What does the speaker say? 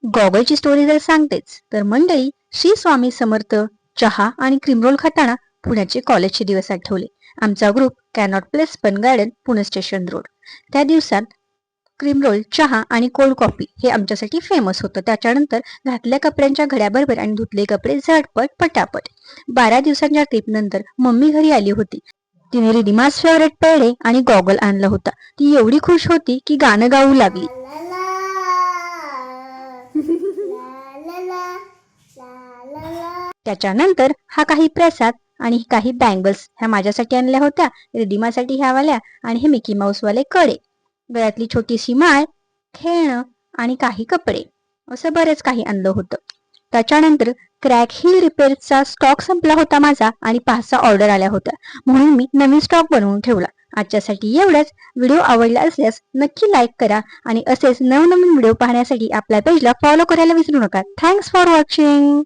गॉगलची story जर सांगतेच तर मंडळी, श्री स्वामी समर्थ चहा आणि क्रीमरोल खाताना पुण्याचे कॉलेजचे दिवस आठवले. आमचा ग्रुप कॅनॉट प्लेस पन गार्डन, पुणे स्टेशन रोड. त्या दिवसात क्रीमरोल, चहा आणि कोल्ड कॉफी हे आमच्यासाठी फेमस होतं. त्याच्यानंतर घातल्या कपड्यांच्या घड्याबरोबर आणि धुतले कपडे झटपट पटापट. 12 दिवसांच्या ट्रिप नंतर मम्मी घरी आली होती. तिने रिधिमास फेवरेट पेढे आणि गॉगल आणला होता. ती एवढी खुश होती की गाणं गाऊ लागली. त्याच्यानंतर हा काही प्रसाद आणि काही बँगल्स ह्या माझ्यासाठी आणल्या होत्या, रिधिमासाठी ह्या वाल्या आणि हे मिकी माऊस वाले कडे, गळ्यातली छोटीशी माळ, खेळणं आणि काही कपडे, असं बरेच काही आणलं होतं. त्याच्यानंतर क्रॅक हिल रिपेअरचा स्टॉक संपला होता माझा आणि 5-6 ऑर्डर आल्या होत्या, म्हणून मी नवीन स्टॉक बनवून ठेवला. आजच्यासाठी एवढंच. व्हिडिओ आवडला असल्यास नक्की लाईक करा आणि असेच नवनवीन व्हिडिओ पाहण्यासाठी आपल्या पेजला फॉलो करायला विसरू नका. Thanks for watching.